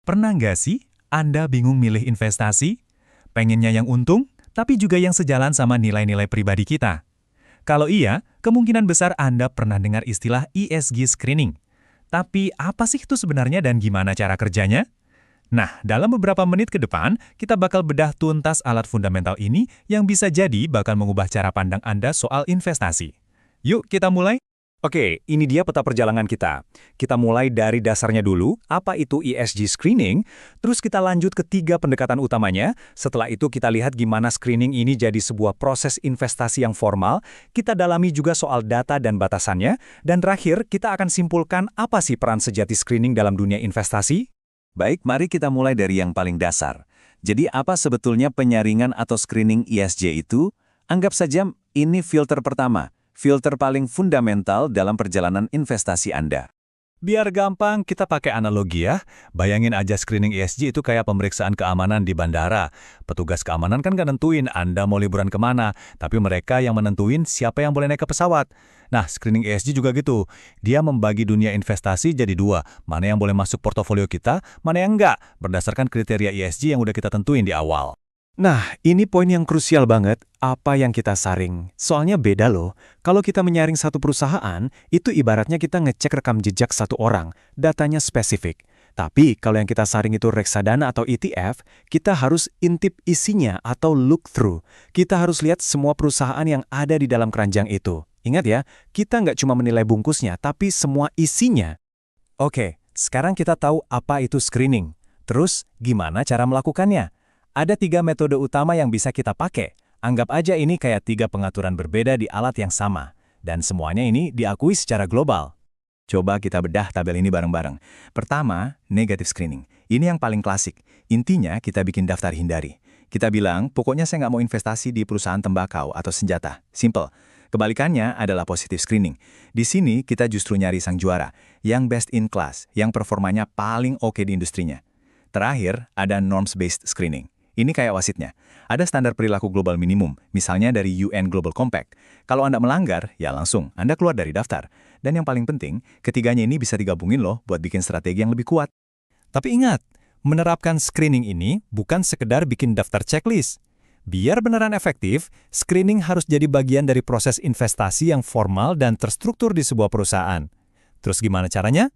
Pernah nggak sih Anda bingung milih investasi? Pengennya yang untung, tapi juga yang sejalan sama nilai-nilai pribadi kita. Kalau iya, kemungkinan besar Anda pernah dengar istilah ESG screening. Tapi apa sih itu sebenarnya dan gimana cara kerjanya? Nah, dalam beberapa menit ke depan, kita bakal bedah tuntas alat fundamental ini yang bisa jadi bakal mengubah cara pandang Anda soal investasi. Yuk kita mulai. Oke, ini dia peta perjalanan kita. Kita mulai dari dasarnya dulu, apa itu ESG screening, terus kita lanjut ke 3 pendekatan utamanya. Setelah itu kita lihat gimana screening ini jadi sebuah proses investasi yang formal, kita dalami juga soal data dan batasannya, dan terakhir kita akan simpulkan apa sih peran sejati screening dalam dunia investasi. Baik, mari kita mulai dari yang paling dasar. Jadi apa sebetulnya penyaringan atau screening ESG itu? Anggap saja ini filter pertama. Filter paling fundamental dalam perjalanan investasi Anda. Biar gampang, kita pakai analogi ya. Bayangin aja screening ESG itu kayak pemeriksaan keamanan di bandara. Petugas keamanan kan nggak nentuin Anda mau liburan kemana, tapi mereka yang menentuin siapa yang boleh naik ke pesawat. Nah, screening ESG juga gitu. Dia membagi dunia investasi jadi 2. Mana yang boleh masuk portofolio kita, mana yang enggak, berdasarkan kriteria ESG yang udah kita tentuin di awal. Nah, ini poin yang krusial banget, apa yang kita saring. Soalnya beda loh, kalau kita menyaring satu perusahaan, itu ibaratnya kita ngecek rekam jejak satu orang, datanya spesifik. Tapi kalau yang kita saring itu reksadana atau ETF, kita harus intip isinya atau look through. Kita harus lihat semua perusahaan yang ada di dalam keranjang itu. Ingat ya, kita nggak cuma menilai bungkusnya, tapi semua isinya. Oke, sekarang kita tahu apa itu screening. Terus, gimana cara melakukannya? Ada 3 metode utama yang bisa kita pakai. Anggap aja ini kayak 3 pengaturan berbeda di alat yang sama. Dan semuanya ini diakui secara global. Coba kita bedah tabel ini bareng-bareng. Pertama, negative screening. Ini yang paling klasik. Intinya kita bikin daftar hindari. Kita bilang, pokoknya saya nggak mau investasi di perusahaan tembakau atau senjata. Simple. Kebalikannya adalah positive screening. Di sini kita justru nyari sang juara, yang best in class, yang performanya paling oke di industrinya. Terakhir, ada norms-based screening. Ini kayak wasitnya. Ada standar perilaku global minimum, misalnya dari UN Global Compact. Kalau Anda melanggar, ya langsung, Anda keluar dari daftar. Dan yang paling penting, ketiganya ini bisa digabungin loh buat bikin strategi yang lebih kuat. Tapi ingat, menerapkan screening ini bukan sekedar bikin daftar checklist. Biar beneran efektif, screening harus jadi bagian dari proses investasi yang formal dan terstruktur di sebuah perusahaan. Terus gimana caranya?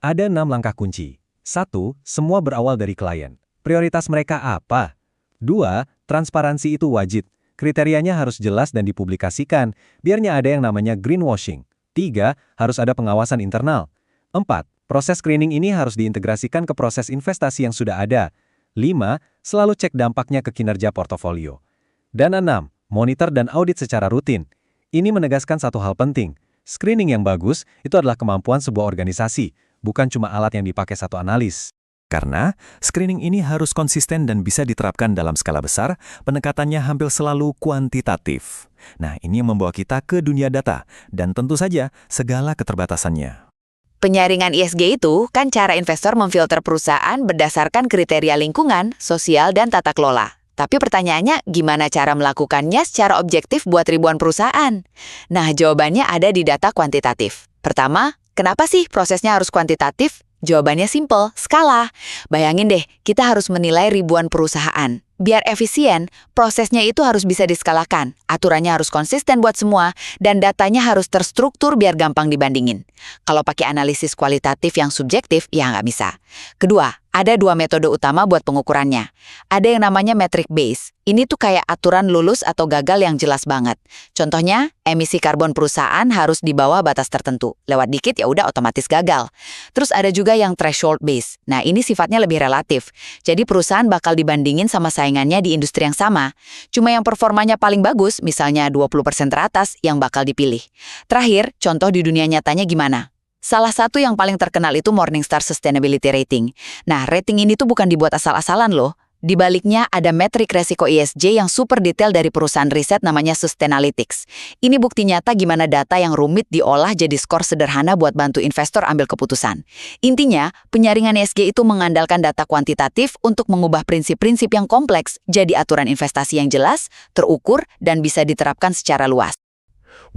Ada 6 langkah kunci. 1. Semua berawal dari klien. Prioritas mereka apa? 2. Transparansi itu wajib. Kriterianya harus jelas dan dipublikasikan, biarnya ada yang namanya greenwashing. 3. Harus ada pengawasan internal. 4. Proses screening ini harus diintegrasikan ke proses investasi yang sudah ada. 5. Selalu cek dampaknya ke kinerja portofolio. Dan 6. Monitor dan audit secara rutin. Ini menegaskan satu hal penting. Screening yang bagus itu adalah kemampuan sebuah organisasi, bukan cuma alat yang dipakai satu analis. Karena screening ini harus konsisten dan bisa diterapkan dalam skala besar, pendekatannya hampir selalu kuantitatif. Nah, ini yang membawa kita ke dunia data, dan tentu saja segala keterbatasannya. Penyaringan ESG itu kan cara investor memfilter perusahaan berdasarkan kriteria lingkungan, sosial, dan tata kelola. Tapi pertanyaannya, gimana cara melakukannya secara objektif buat ribuan perusahaan? Nah, jawabannya ada di data kuantitatif. Pertama, kenapa sih prosesnya harus kuantitatif? Jawabannya simple, skala. Bayangin deh, kita harus menilai ribuan perusahaan. Biar efisien, prosesnya itu harus bisa diskalakan. Aturannya harus konsisten buat semua, dan datanya harus terstruktur biar gampang dibandingin. Kalau pakai analisis kualitatif yang subjektif, ya nggak bisa. Kedua, ada 2 metode utama buat pengukurannya. Ada yang namanya metric base. Ini tuh kayak aturan lulus atau gagal yang jelas banget. Contohnya, emisi karbon perusahaan harus di bawah batas tertentu. Lewat dikit ya udah otomatis gagal. Terus ada juga yang threshold base. Nah, ini sifatnya lebih relatif. Jadi perusahaan bakal dibandingin sama saingannya di industri yang sama. Cuma yang performanya paling bagus, misalnya 20% teratas, yang bakal dipilih. Terakhir, contoh di dunia nyatanya gimana? Salah satu yang paling terkenal itu Morningstar Sustainability Rating. Nah, rating ini tuh bukan dibuat asal-asalan loh. Di baliknya ada metrik resiko ESG yang super detail dari perusahaan riset namanya Sustainalytics. Ini bukti nyata gimana data yang rumit diolah jadi skor sederhana buat bantu investor ambil keputusan. Intinya, penyaringan ESG itu mengandalkan data kuantitatif untuk mengubah prinsip-prinsip yang kompleks jadi aturan investasi yang jelas, terukur, dan bisa diterapkan secara luas.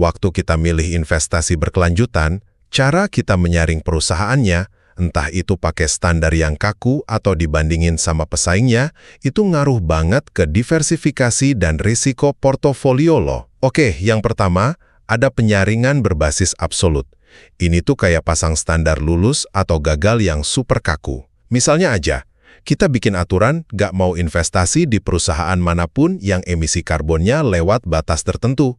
Waktu kita milih investasi berkelanjutan, cara kita menyaring perusahaannya Entah itu pakai standar yang kaku atau dibandingin sama pesaingnya, itu ngaruh banget ke diversifikasi dan risiko portofolio lo. Oke, yang pertama, ada penyaringan berbasis absolut. Ini tuh kayak pasang standar lulus atau gagal yang super kaku. Misalnya aja, kita bikin aturan nggak mau investasi di perusahaan manapun yang emisi karbonnya lewat batas tertentu.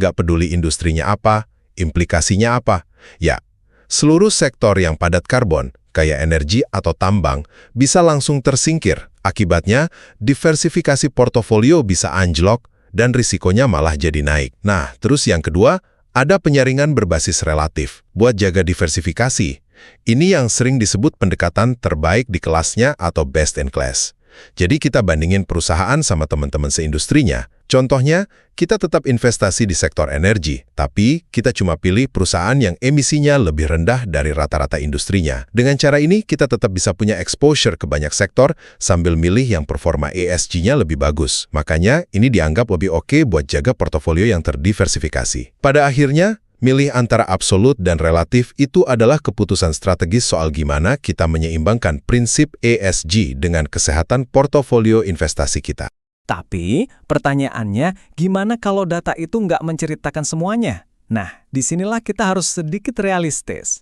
Nggak peduli industrinya apa, implikasinya apa. Ya, seluruh sektor yang padat karbon, kayak energi atau tambang, bisa langsung tersingkir. Akibatnya, diversifikasi portofolio bisa anjlok dan risikonya malah jadi naik. Nah, terus yang kedua, ada penyaringan berbasis relatif buat jaga diversifikasi. Ini yang sering disebut pendekatan terbaik di kelasnya atau best in class. Jadi kita bandingin perusahaan sama teman-teman seindustrinya. Contohnya, kita tetap investasi di sektor energi, tapi kita cuma pilih perusahaan yang emisinya lebih rendah dari rata-rata industrinya. Dengan cara ini, kita tetap bisa punya exposure ke banyak sektor sambil milih yang performa ESG-nya lebih bagus. Makanya, ini dianggap lebih oke buat jaga portofolio yang terdiversifikasi. Pada akhirnya, milih antara absolut dan relatif itu adalah keputusan strategis soal gimana kita menyeimbangkan prinsip ESG dengan kesehatan portofolio investasi kita. Tapi, pertanyaannya, gimana kalau data itu nggak menceritakan semuanya? Nah, disinilah kita harus sedikit realistis.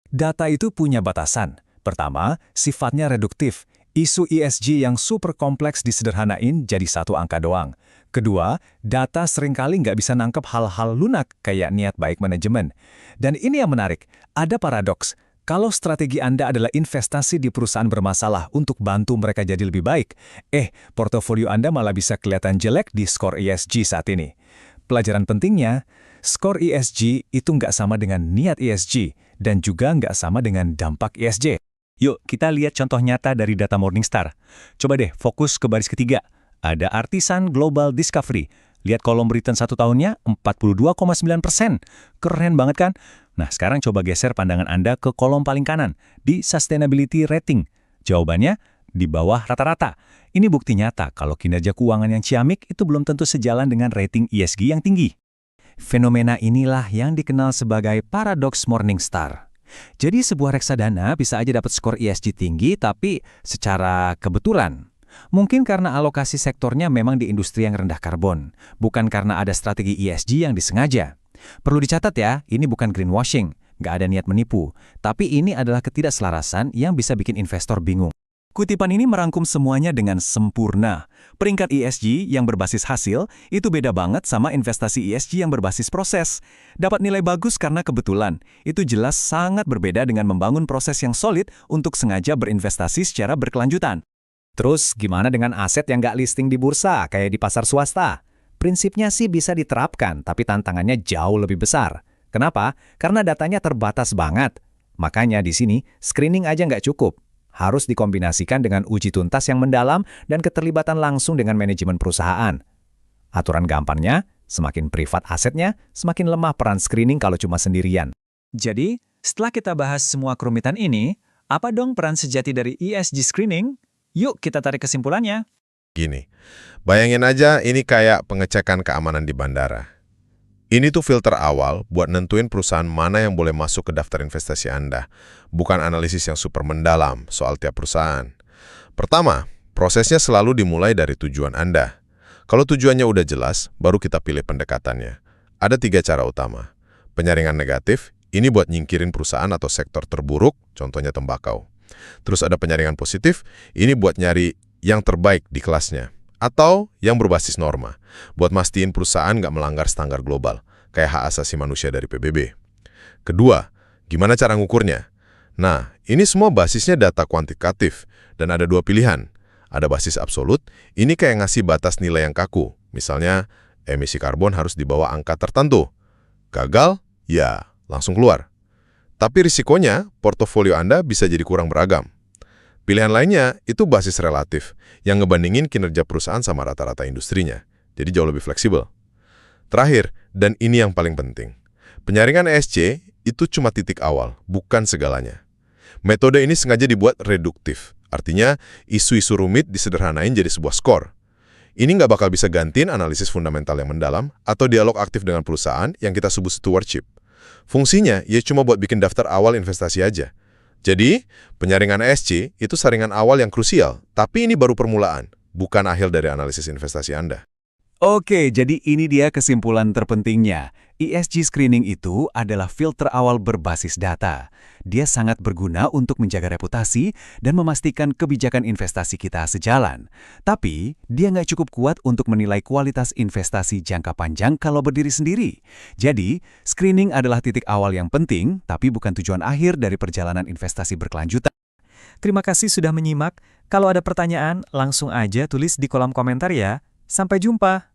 Data itu punya batasan. Pertama, sifatnya reduktif. Isu ESG yang super kompleks disederhanain jadi satu angka doang. Kedua, data seringkali nggak bisa nangkep hal-hal lunak kayak niat baik manajemen. Dan ini yang menarik, ada paradoks. Kalau strategi Anda adalah investasi di perusahaan bermasalah untuk bantu mereka jadi lebih baik, portofolio Anda malah bisa kelihatan jelek di skor ESG saat ini. Pelajaran pentingnya, skor ESG itu nggak sama dengan niat ESG, dan juga nggak sama dengan dampak ESG. Yuk, kita lihat contoh nyata dari data Morningstar. Coba deh, fokus ke baris ketiga. Ada Artisan Global Discovery. Lihat kolom return 1 tahunnya, 42,9%. Keren banget kan? Nah, sekarang coba geser pandangan Anda ke kolom paling kanan, di Sustainability Rating. Jawabannya, di bawah rata-rata. Ini bukti nyata kalau kinerja keuangan yang ciamik itu belum tentu sejalan dengan rating ESG yang tinggi. Fenomena inilah yang dikenal sebagai paradoks Morningstar. Jadi sebuah reksadana bisa aja dapat skor ESG tinggi, tapi secara kebetulan. Mungkin karena alokasi sektornya memang di industri yang rendah karbon, bukan karena ada strategi ESG yang disengaja. Perlu dicatat ya, ini bukan greenwashing, nggak ada niat menipu, tapi ini adalah ketidakselarasan yang bisa bikin investor bingung. Kutipan ini merangkum semuanya dengan sempurna. Peringkat ESG yang berbasis hasil itu beda banget sama investasi ESG yang berbasis proses. Dapat nilai bagus karena kebetulan, itu jelas sangat berbeda dengan membangun proses yang solid untuk sengaja berinvestasi secara berkelanjutan. Terus gimana dengan aset yang nggak listing di bursa, kayak di pasar swasta? Prinsipnya sih bisa diterapkan, tapi tantangannya jauh lebih besar. Kenapa? Karena datanya terbatas banget. Makanya di sini, screening aja nggak cukup. Harus dikombinasikan dengan uji tuntas yang mendalam dan keterlibatan langsung dengan manajemen perusahaan. Aturan gampangnya, semakin privat asetnya, semakin lemah peran screening kalau cuma sendirian. Jadi, setelah kita bahas semua kerumitan ini, apa dong peran sejati dari ESG screening? Yuk kita tarik kesimpulannya. Gini, bayangin aja ini kayak pengecekan keamanan di bandara. Ini tuh filter awal buat nentuin perusahaan mana yang boleh masuk ke daftar investasi Anda, bukan analisis yang super mendalam soal tiap perusahaan. Pertama, prosesnya selalu dimulai dari tujuan Anda. Kalau tujuannya udah jelas, baru kita pilih pendekatannya. Ada 3 cara utama. Penyaringan negatif, ini buat nyingkirin perusahaan atau sektor terburuk, contohnya tembakau. Terus ada penyaringan positif, ini buat nyari yang terbaik di kelasnya. Atau yang berbasis norma, buat mastiin perusahaan nggak melanggar standar global, kayak hak asasi manusia dari PBB. Kedua, gimana cara ngukurnya? Nah, ini semua basisnya data kuantitatif, dan ada 2 pilihan. Ada basis absolut, ini kayak ngasih batas nilai yang kaku. Misalnya, emisi karbon harus di bawah angka tertentu. Gagal? Ya, langsung keluar. Tapi risikonya, portofolio Anda bisa jadi kurang beragam. Pilihan lainnya itu basis relatif, yang ngebandingin kinerja perusahaan sama rata-rata industrinya. Jadi jauh lebih fleksibel. Terakhir, dan ini yang paling penting, penyaringan ESG itu cuma titik awal, bukan segalanya. Metode ini sengaja dibuat reduktif, artinya isu-isu rumit disederhanain jadi sebuah skor. Ini nggak bakal bisa gantiin analisis fundamental yang mendalam atau dialog aktif dengan perusahaan yang kita sebut stewardship. Fungsinya ya cuma buat bikin daftar awal investasi aja. Jadi, penyaringan ESG itu saringan awal yang krusial, tapi ini baru permulaan, bukan akhir dari analisis investasi Anda. Oke, jadi ini dia kesimpulan terpentingnya. ESG screening itu adalah filter awal berbasis data. Dia sangat berguna untuk menjaga reputasi dan memastikan kebijakan investasi kita sejalan. Tapi, dia nggak cukup kuat untuk menilai kualitas investasi jangka panjang kalau berdiri sendiri. Jadi, screening adalah titik awal yang penting, tapi bukan tujuan akhir dari perjalanan investasi berkelanjutan. Terima kasih sudah menyimak. Kalau ada pertanyaan, langsung aja tulis di kolom komentar ya. Sampai jumpa!